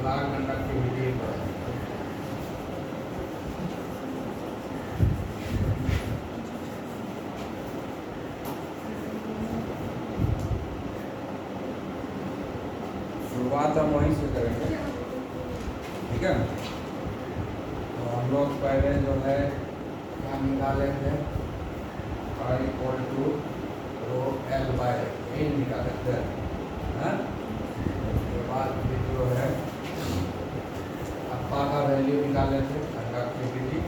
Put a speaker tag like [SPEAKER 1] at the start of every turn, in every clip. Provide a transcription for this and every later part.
[SPEAKER 1] लाल conductivity पर शुरुआत हम वहीं से करेंगे, ठीक है। तो हम लोग पहले जो है क्या निकालेंगे, I equal to rho l by a निकालेंगे, हैं। उसके बाद फिर जो है अप्पा का वैल्यू निकालेंगे, कंडक्टिविटी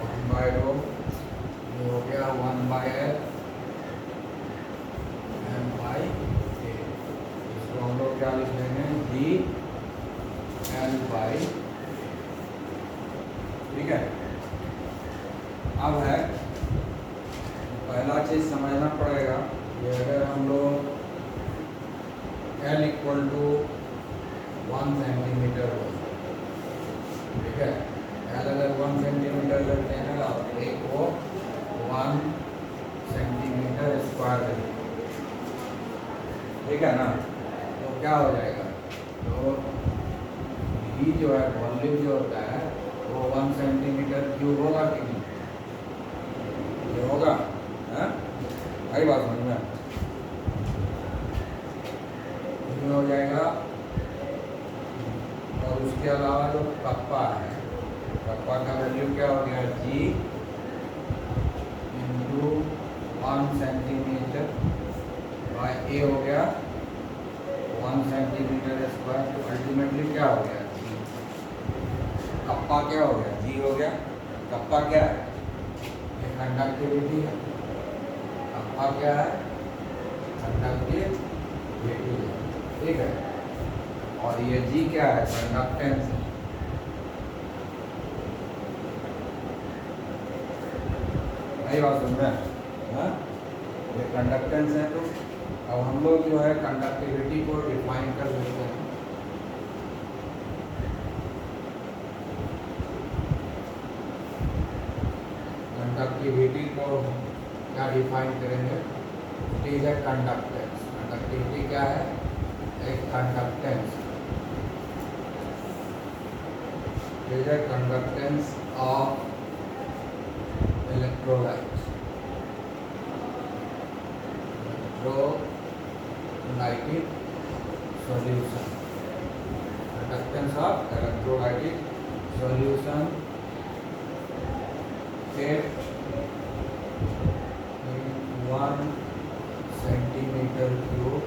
[SPEAKER 1] 1 बाय रो, ये हो गया 1 बाय एल एम बाई ए। इसको हम लोग क्या लिख लेंगे, डी एल बाई, ठीक है। अब है पहला चीज समझना पड़ेगा, ये अगर हम लोग एल इक्वल टू 1 सेंटीमीटर हो, ठीक है। एल अगर 1 सेंटीमीटर लेते हैं और ए को 1 सेंटीमीटर स्क्वायर, ठीक है ना। तो क्या हो जाएगा, तो ये जो है वॉल्यूम जो होता है वो 1 सेंटीमीटर क्यूब होगा कि नहीं, ये होगा, है। आई बात समझ में, इसमें हो जाएगा। और उसके अलावा जो कप्पा है, कप्पा का वैल्यू क्या हो गया, जी इंटू 1 सेंटीमीटर बाय ए हो गया 1 सेंटीमीटर स्क्वायर। तो अल्टीमेटली क्या हो गया, जी। कप्पा क्या हो गया, जी हो गया। कप्पा क्या है, ये कंडक्टिविटी है। कप्पा क्या है, कंडक्टिविटी है, ठीक है। और ये जी क्या है, कंडक्टेंस है। नहीं बात समझ में, हाँ। ये कंडक्टेंस है। तो अब हम लोग जो है कंडक्टिविटी को डिफाइन कर देते हैं। कंडक्टिविटी को क्या डिफाइन करेंगे, it is a conductance. Conductivity क्या है, एक conductance, it is a conductance of electrolyte, electrolytic solution, conductance of electrolytic solution kept in 1 centimetre cube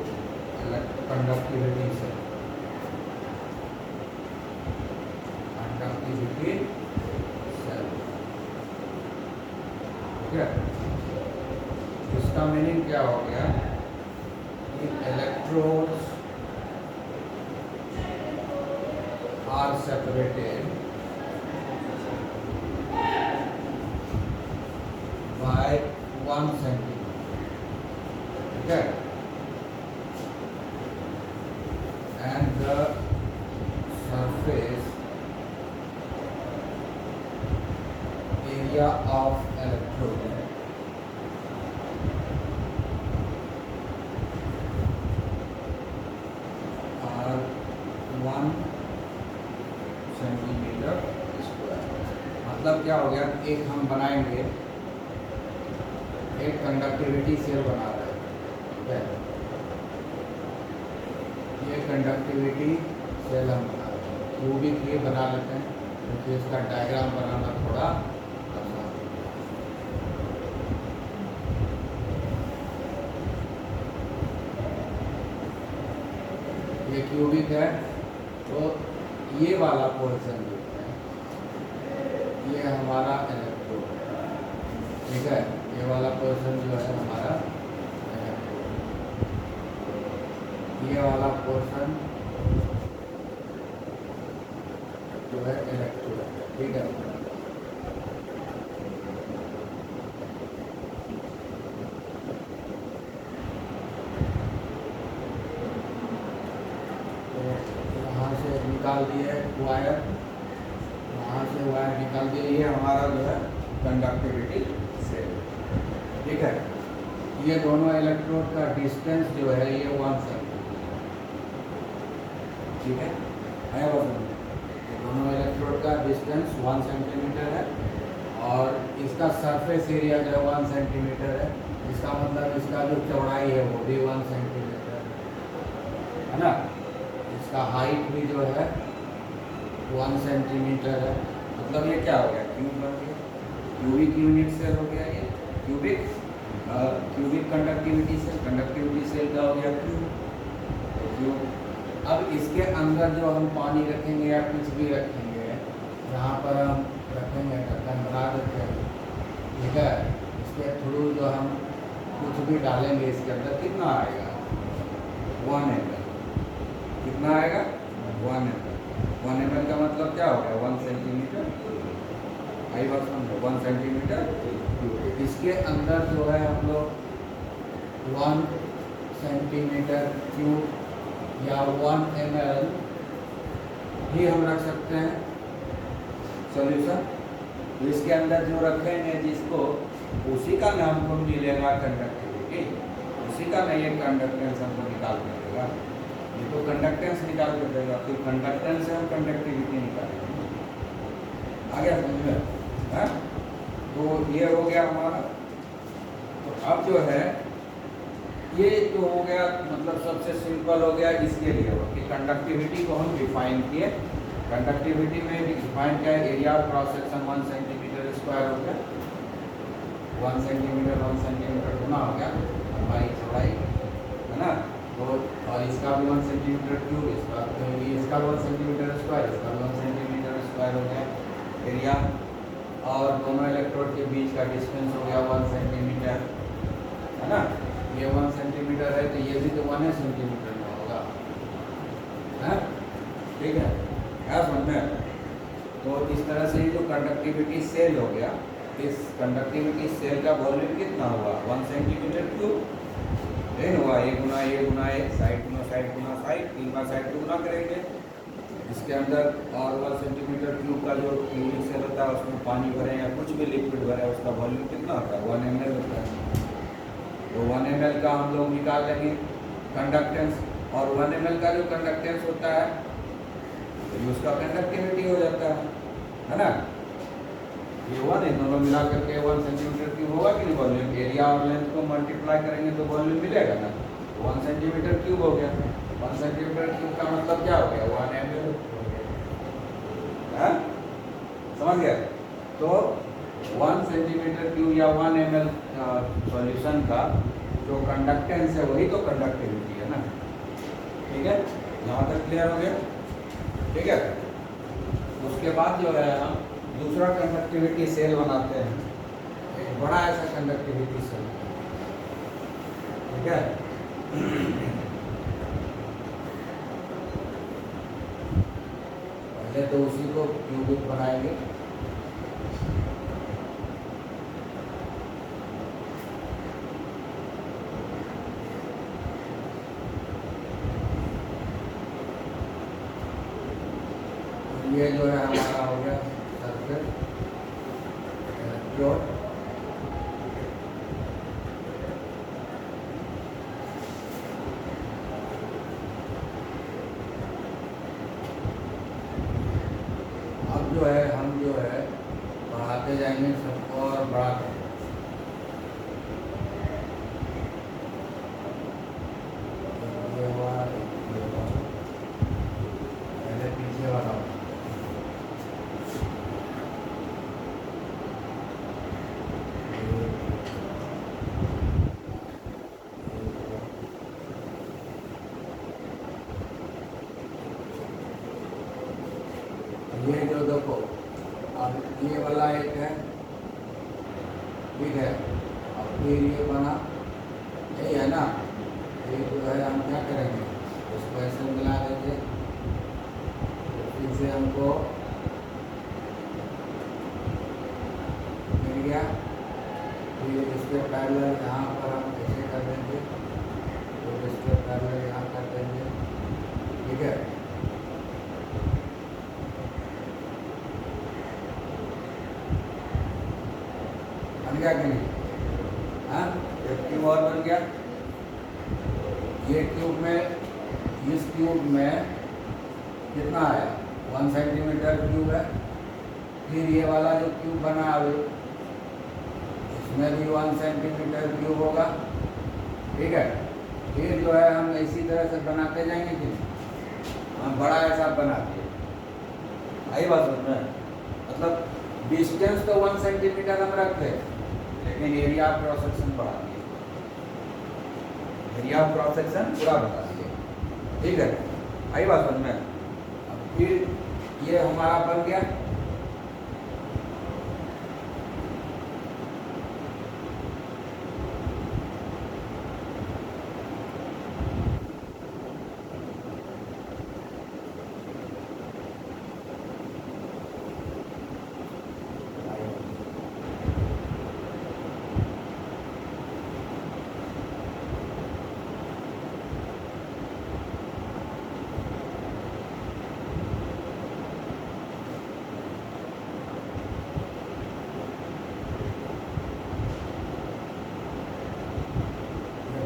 [SPEAKER 1] conductivity से, कंडक्टिविटी सेल, ठीक है। इसका मीनिंग क्या हो गया कि electrodes are separated by 1 centimetre, ठीक है। And the surface area of electrode are 1 centimetre square. मतलब क्या हो गया, एक हम बनाएंगे, एक कंडक्टिविटी सेल बना रहे हैं, ठीक है। ये कंडक्टिविटी सेल हम बना रहे हैं, क्यूबिक ये बना लेते हैं क्योंकि इसका डायग्राम बनाना थोड़ा आसान है। ये क्यूबिक है, तो ये वाला पोर्शन जो है ये हमारा इलेक्ट्रोड, ठीक है। ये वाला पोर्शन जो है हमारा इलेक्ट्रोड, ये वाला पोर्शन जो है इलेक्ट्रोड, ठीक है। तो यहाँ से निकाल दिए वायर, वहाँ से वायर निकाल दिए, ये हमारा जो है कंडक्टिविटी सेल, ठीक है। ये दोनों इलेक्ट्रोड का डिस्टेंस जो है ये 1 सेंटीमीटर, ठीक है, आया बात समझ? दोनों इलेक्ट्रोड का डिस्टेंस 1 सेंटीमीटर है और इसका सरफेस एरिया जो है 1 सेंटीमीटर है। इसका मतलब इसका जो चौड़ाई है वो भी 1 सेंटीमीटर है ना। इसका हाइट भी जो है 1 सेंटीमीटर है। मतलब ये क्या हो गया, क्यूब बन गया, क्यूबिक यूनिट सेल हो गया ये, क्यूबिक कंडक्टिविटी सेल का हो गया क्यूब। अब इसके अंदर जो हम पानी रखेंगे या कुछ भी रखेंगे, यहाँ पर हम रखेंगे ढक्कन बना देते हैं, ठीक है। इसके थ्रू जो हम कुछ भी डालेंगे इसके अंदर कितना आएगा, 1 ml। कितना आएगा, 1 ml। 1 ml का मतलब क्या हो गया, 1 सेंटीमीटर। आई बात समझो, 1 सेंटीमीटर। इसके अंदर जो है हम लोग 1 सेंटीमीटर क्यूब या 1 ml भी हम रख सकते हैं सॉल्यूशन। तो इसके अंदर जो रखेंगे जिसको, उसी का नाम को मिलेगा कंडक्टिविटी, उसी का नहीं है कंडक्टेंस हमको निकाल के देगा। ये तो कंडक्टेंस निकाल के देगा, फिर कंडक्टेंस से हम कंडक्टिविटी निकालेंगे। आ गया समझ में, है? तो ये हो गया हमारा। तो अब जो है ये तो हो गया, मतलब सबसे सिंपल हो गया इसके लिए कि कंडक्टिविटी को हम डिफाइन किए। कंडक्टिविटी में डिफाइन क्या है, area of cross section 1 centimetre square हो गया, 1 सेंटीमीटर गुना हो गया हमारी चौड़ाई, है ना। तो और इसका भी 1 सेंटीमीटर क्यूब, इसका भी 1 सेंटीमीटर स्क्वायर, इसका भी 1 सेंटीमीटर स्क्वायर हो गया एरिया। और दोनों इलेक्ट्रोड के बीच का डिस्टेंस हो गया 1 सेंटीमीटर, है ना। ये 1 सेंटीमीटर है तो ये भी तो 1 सेंटीमीटर में होगा, है, ठीक है, क्या समझ में। तो इस तरह से जो कंडक्टिविटी सेल हो गया, इस कंडक्टिविटी सेल का वॉल्यूम कितना हुआ, 1 सेंटीमीटर क्यूब। नहीं हुआ, ए गुना ए, साइड गुना साइड, 3 का साइड को गुना करेंगे। इसके अंदर और 1 सेंटीमीटर क्यूब का जो क्यूबिक सेल होता है उसमें पानी भरे या कुछ भी लिक्विड भरे, उसका वॉल्यूम कितना होता है, 1 ml होता है। तो 1 ml का हम लोग निकाल लेंगे कंडक्टेंस, और 1 ml का जो कंडक्टेंस होता है तो उसका कंडक्टिविटी हो जाता है ना। ये हुआ नहीं, दोनों मिला करके 1 सेंटीमीटर क्यूब होगा कि नहीं वॉल्यूम। एरिया और लेंथ को मल्टीप्लाई करेंगे तो वॉल्यूम मिलेगा ना। 1 सेंटीमीटर क्यूब हो गया, 1 सेंटीमीटर क्यूब का मतलब क्या हो गया, 1 ml हो गया, समझ गया। तो 1 सेंटीमीटर क्यूब या 1 ml सॉल्यूशन का जो कंडक्टेंस है वही तो कंडक्टिविटी है ना, ठीक है। यहाँ तक क्लियर हो गया, ठीक है। उसके बाद जो है हम दूसरा कंडक्टिविटी सेल बनाते हैं, एक बड़ा ऐसा कंडक्टिविटी सेल, ठीक है। पहले तो उसी को क्यूबिक बनाएंगे, ये जो है हमारा हो गया सर्कल इलेक्ट्रोड। अब जो है हम जो है बढ़ाते जाएंगे सबको और बढ़ाते, पहले पीछे वाला ये जो देखो, अब ये वाला एक है, ठीक है, और फिर ये बना, यही है ना। ये जो है हम क्या करेंगे, उसको ऐसे मिला देंगे, फिर से हमको मिल गया। फिर इसके पैरेलल यहाँ पर हम ऐसे कर देंगे, तो इसके पैरेलल यहाँ कर देंगे, ठीक है। बन गया कि नहीं, हाँ, एक क्यूब और बन गया। ये क्यूब में, इस क्यूब में कितना आया 1 सेंटीमीटर क्यूब है। फिर ये वाला जो क्यूब बना अभी इसमें भी 1 सेंटीमीटर क्यूब होगा, ठीक है। फिर जो है हम इसी तरह से बनाते जाएंगे कि हम बड़ा ऐसा बनाते हैं। आई बात समझ में? मतलब डिस्टेंस तो 1 सेंटीमीटर हम रखते हैं लेकिन एरिया ऑफ क्रॉस सेक्शन बढ़ा दिए, एरिया ऑफ क्रॉस सेक्शन पूरा बता दिए, ठीक है। आई बात समझ में? अब फिर ये हमारा बन गया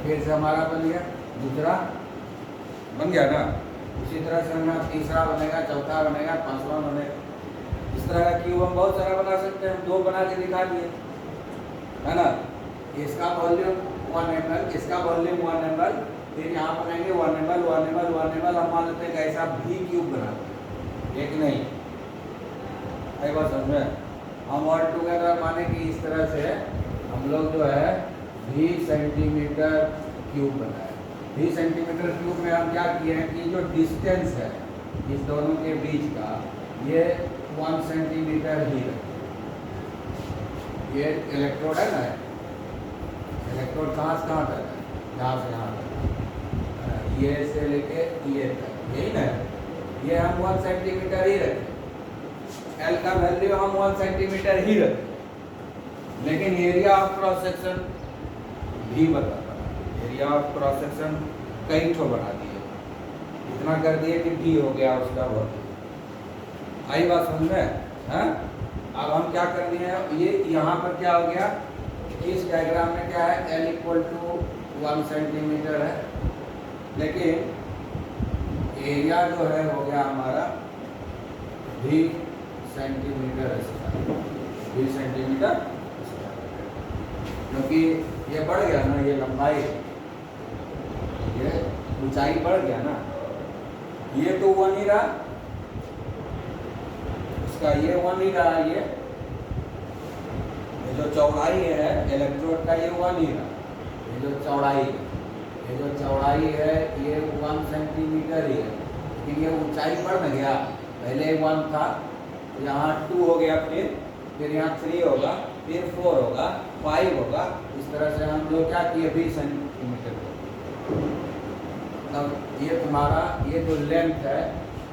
[SPEAKER 1] फिर से हमारा बन गया दूसरा, बन गया ना। उसी तरह से हमारा तीसरा बनेगा, चौथा बनेगा, पांचवा बनेगा। इस तरह का क्यूब हम बहुत सारा बना सकते हैं। 2 बना के दिखा दिए, है ना। इसका वॉल्यूम 1 ml, इसका वॉल्यूम 1 ml। फिर यहाँ बनाएंगे 1 ml 1 ml 1 ml। हम मान लेते हैं कि ऐसा भी क्यूब बनाते हैं, एक नहीं। आई बात समझ में? हम ऑल टुगेदर माने कि इस तरह से हम लोग जो है 20 सेंटीमीटर क्यूब बनाए। 20 सेंटीमीटर क्यूब में हम क्या किए हैं कि जो डिस्टेंस है इस दोनों के बीच का ये 1 सेंटीमीटर ही है। ये इलेक्ट्रोड है ना, इलेक्ट्रोड कहाँ से कहाँ तक है, यहाँ से यहाँ तक, ये से लेके ये तक, यही ना। ये हम 1 सेंटीमीटर ही रखें, एल का वैल्यू हम 1 सेंटीमीटर ही रखें, लेकिन एरिया ऑफ क्रॉस सेक्शन भी बताता है। एरिया ऑफ क्रॉस सेक्शन कई ठो बना दिए, इतना कर दिए कि भी हो गया उसका बहुत। आई बात समझ में? हाँ, अब हम क्या कर दिए हैं, ये यहाँ पर क्या हो गया, इस डायग्राम में क्या है, L = 1 सेंटीमीटर है, लेकिन एरिया जो है हो गया हमारा 20 सेंटीमीटर स्क्वायर, 20 सेंटीमीटर स्क्वायर, क्योंकि ये बढ़ गया ना, ये लंबाई, ये ऊंचाई बढ़ गया ना। ये तो 1 ही रहा, इसका ये 1 ही रहा। ये जो चौड़ाई है इलेक्ट्रोड का ये 1 ही रहा। ये जो चौड़ाई है, ये जो चौड़ाई है ये 1 सेंटीमीटर ही है, लेकिन ये ऊंचाई बढ़ न गया। पहले 1 था, यहाँ 2 हो गया, फिर यहाँ 3 होगा, फिर 4 होगा, 5 होगा। इस तरह से हम लोग क्या किए 20 सेंटीमीटर। मतलब ये तुम्हारा ये जो लेंथ है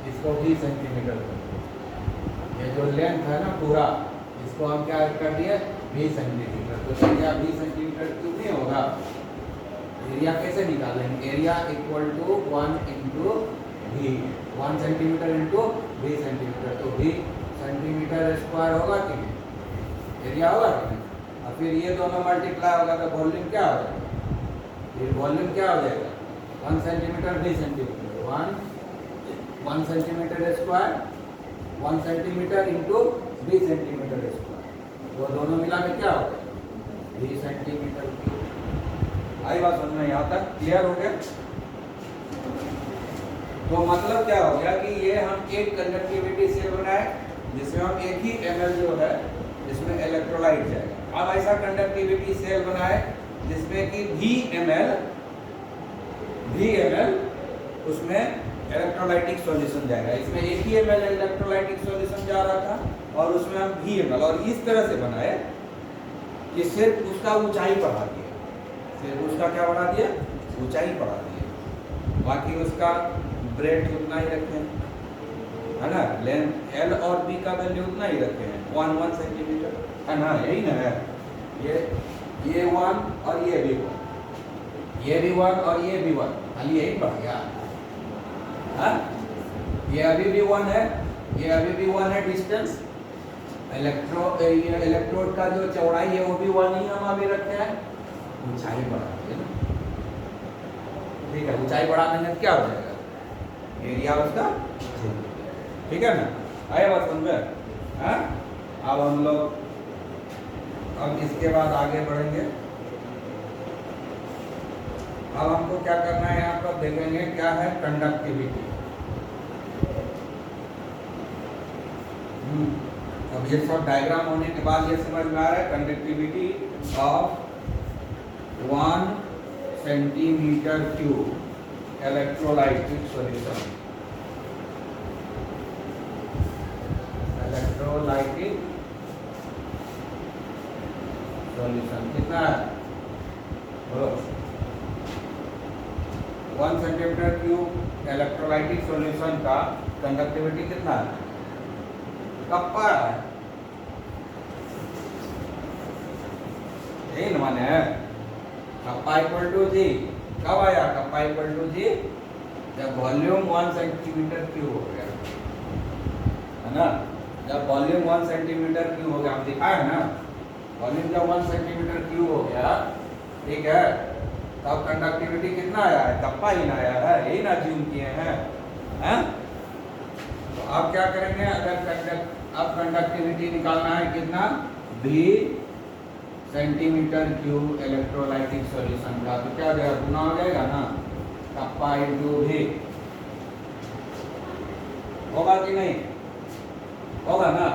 [SPEAKER 1] इसको 20 सेंटीमीटर कर दिए। ये जो लेंथ है ना पूरा, इसको हम क्या कर दिए 20 सेंटीमीटर। तो एरिया 20 सेंटीमीटर क्यों नहीं होगा? एरिया कैसे निकालेंगे? एरिया = 1 × v, 1 सेंटीमीटर × 20 सेंटीमीटर, तो 20 सेंटीमीटर स्क्वायर होगा कि नहीं? एरिया होगा कि नहीं? और फिर ये दोनों मल्टीप्लाई होगा तो वॉल्यूम क्या हो जाएगा? फिर वॉल्यूम क्या हो जाएगा 1 centimetre 20 centimetre, 1 centimetre square, 1 centimetre × 20 centimetre square, वो दोनों मिला के क्या हो गया 20 सेंटीमीटर क्यूब। आई बात समझ में? यहाँ तक क्लियर हो गया? तो मतलब क्या हो गया कि ये हम एक कंडक्टिविटी सेल बनाए जिसमें हम 1 ही ml जो है इसमें इलेक्ट्रोलाइट जाएगा। अब ऐसा कंडक्टिविटी सेल बनाए जिसमें कि V ml उसमें इलेक्ट्रोलाइटिक सॉल्यूशन जाएगा। इसमें 1 ही ml इलेक्ट्रोलाइटिक सॉल्यूशन जा रहा था और उसमें हम V ml, और इस तरह से बनाए कि सिर्फ उसका ऊंचाई बढ़ा दिया, सिर्फ उसका क्या बढ़ा दिया, ऊंचाई बढ़ा दिया, बाकी उसका ब्रेथ उतना ही रखे हैं, है ना। लेंथ L और B का वैल्यू उतना ही रखे हैं 1 सेंटीमीटर, है ना, यही ना है। ये 1 और ये भी 1, ये भी 1 और ये भी 1, खाली यही बढ़ गया। हाँ, ये अभी भी 1 है, ये अभी भी 1 है डिस्टेंस। इलेक्ट्रोड का जो चौड़ाई है वो भी 1 ही हम अभी रखे हैं। ऊंचाई बढ़ा देंगे, ठीक है, ऊंचाई बढ़ा देंगे क्या हो जाएगा एरिया उसका ठीक है ना। आया बात समझ में? हाँ, अब हम लोग अब इसके बाद आगे बढ़ेंगे। अब हमको क्या करना है, यहाँ पर देखेंगे क्या है कंडक्टिविटी। अब ये सब डायग्राम होने के बाद ये समझ में आ रहा है conductivity of 1 centimetre cube electrolytic solution. Electrolytic solution कितना है बोलो? 1 सेंटीमीटर क्यूब इलेक्ट्रोलाइटिक सॉल्यूशन का कंडक्टिविटी कितना है? कप्पा है, यही न माने है। कप्पा इक्वल टू जी कब आया? कप्पा इक्वल टू जी जब वॉल्यूम 1 सेंटीमीटर क्यूब हो गया, है ना। जब वॉल्यूम 1 सेंटीमीटर क्यूब हो गया, हम दिखाए है ना, वॉल्यूम जब 1 सेंटीमीटर क्यूब हो गया, ठीक है, तब कंडक्टिविटी कितना आया है? कप्पा ही ना आया है, यही ना ज्यूम किए हैं, हैं? तो अब क्या करेंगे, अगर अब कंडक्टिविटी निकालना है कितना? भी सेंटीमीटर क्यूब इलेक्ट्रोलाइटिक सॉल्यूशन का, तो क्या हो जाएगा? गुना हो जाएगा ना, कप्पा इंटू भी। होगा कि नहीं? होगा ना।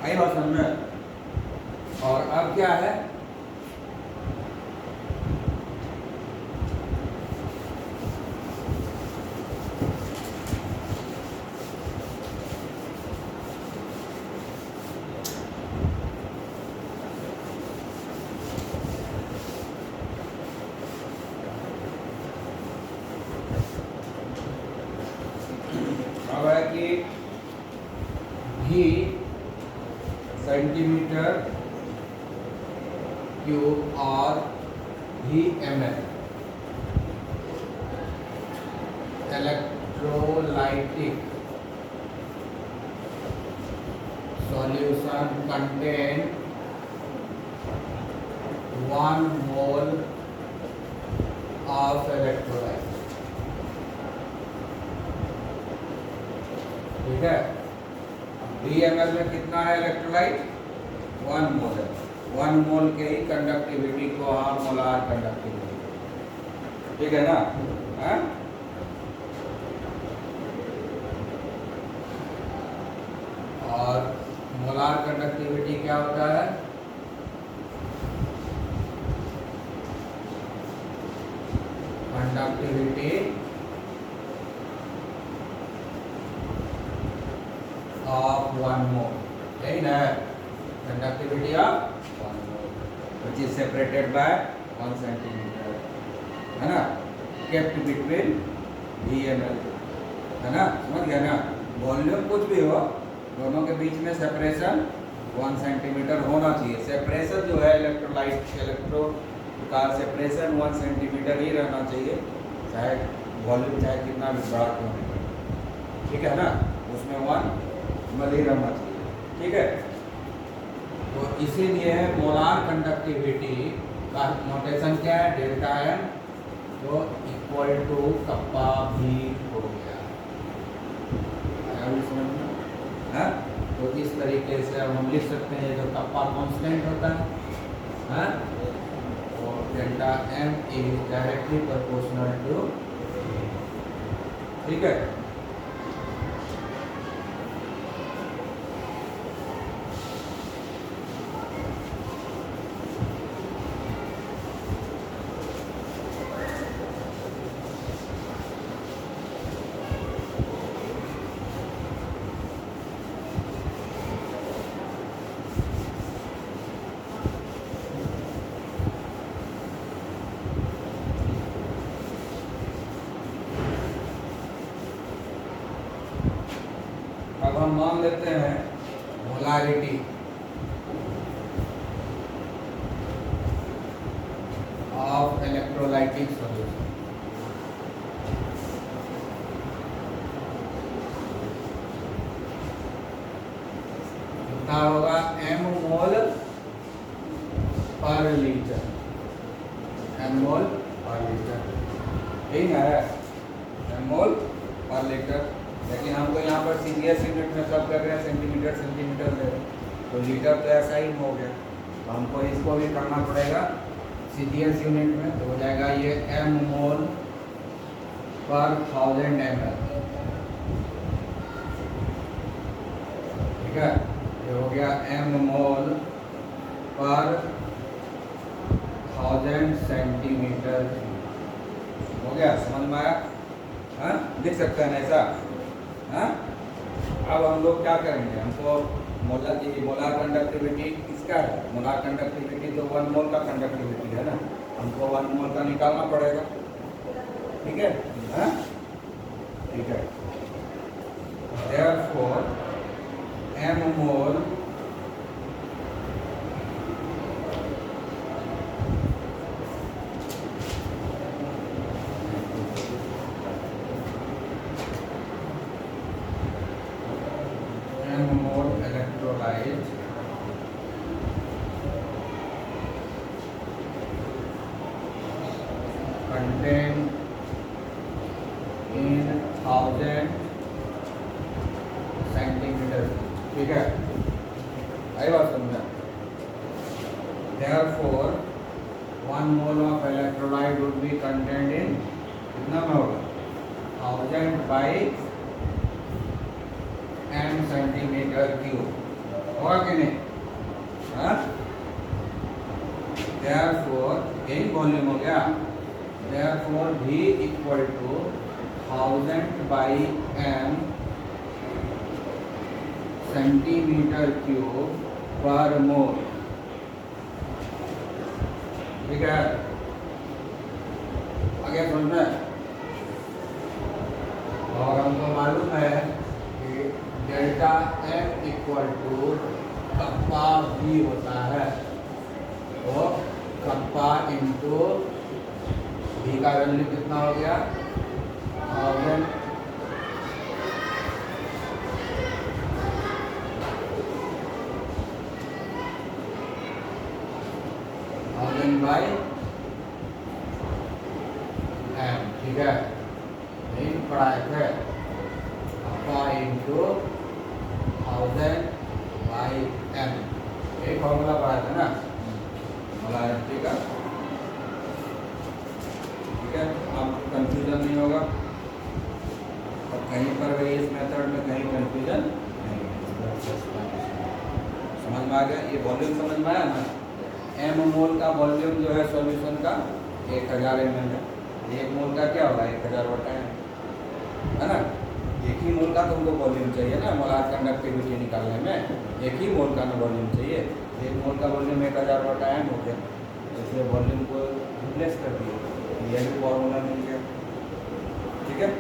[SPEAKER 1] आई बात समझ में? और अब क्या है, अब है कि भी सेंटीमीटर क्यूब और भी ml electrolytic solution contain 1 mole of electrolyte. ठीक है, DML में कितना है इलेक्ट्रोलाइट? 1 मोल है। 1 मोल के ही कंडक्टिविटी को हम मोलार कंडक्टिविटी, ठीक है ना। है? और मोलार कंडक्टिविटी क्या होता है? कंडक्टिविटी ऑफ 1 मोल, यही ना, conductivity of 1 mole which is separated by 1 centimetre, है ना, kept between VML, है ना, समझ गया ना। वॉल्यूम कुछ भी हो, दोनों के बीच में सेपरेशन 1 सेंटीमीटर होना चाहिए। सेपरेशन जो है इलेक्ट्रो का सेपरेशन 1 सेंटीमीटर ही रहना चाहिए, चाहे वॉल्यूम चाहे कितना भी बड़ा क्यों नहीं, ठीक है ना, उसमें 1 मली रहना चाहिए, ठीक है। तो इसीलिए मोलार कंडक्टिविटी का नोटेशन क्या है? डेल्टा एम, जो इक्वल टू कप्पा भी हो गया, है। तो इस तरीके से अब हम लिख सकते हैं, जो कप्पा कांस्टेंट होता है, और delta M is directly proportional to, ठीक है। अब हम मान लेते हैं मोलारिटी ऑफ इलेक्ट्रोलाइटिक सॉल्यूशन। कितना होगा? m मोल पर लीटर, m मोल लीटर, ठीक है, मोल पर लीटर। लेकिन हम तो यहाँ पर सीजीएस यूनिट में सब कर रहे हैं, सेंटीमीटर सेंटीमीटर ले रहे हैं, तो लीटर तो ऐसा ही हो गया। तो हमको इसको भी करना पड़ेगा सीजीएस यूनिट में, तो हो जाएगा ये एम मोल पर 1000 ml, ठीक है। ये हो गया एम मोल पर 1000 सेंटीमीटर, हो गया, समझ में आया? हाँ, लिख सकते हैं ऐसा। हाँ, अब हम लोग क्या करेंगे, हमको मोलार कंडक्टिविटी इसका है, मोलार कंडक्टिविटी तो 1 मोल का कंडक्टिविटी है ना, हमको 1 मोल का निकालना पड़ेगा, ठीक है। हाँ, ठीक है। Therefore, m mole electrolyte contained in 1000 centimetre, ठीक है, आई बात समझा। Therefore, 1 mole of electrolyte would be contained in कितना में होगा 1000 by m सेंटीमीटर क्यूब, होगा कि नहीं? हाँ, Therefore यही वॉल्यूम हो गया। Therefore V equal to 1000 by m centimetre cube पर मोल, ठीक है। आगे समझ में, और हमको मालूम है कि delta M equal to kappa भी होता है, तो कप्पा इंटू भी का वैल्यू कितना हो गया 1000 बाई एम, ठीक है, नहीं पढ़ाए थे, कप्पा इंटू 1000 बाई एम, एक फॉर्मूला पढ़ाया था ना मोलारिटी का, ठीक है। अब कंफ्यूजन नहीं होगा, और कहीं पर भी इस मेथड में कहीं कंफ्यूजन नहीं है, समझ में आ गया? ये वॉल्यूम समझ में आया ना? एम मोल का वॉल्यूम जो है सॉल्यूशन का 1000 ml है, 1 मोल का क्या होगा 1000 बटा है ना। एक ही मोल का तुमको वॉल्यूम चाहिए ना मोलार कंडक्टिविटी निकालने में, एक ही मोल का ना वॉल्यूम चाहिए, 1 मोल का वॉल्यूम 1000 बटा एम हो गया, इसलिए वॉल्यूम को रिप्लेस कर दिया, ये भी फॉर्मूला मिल गया, ठीक है।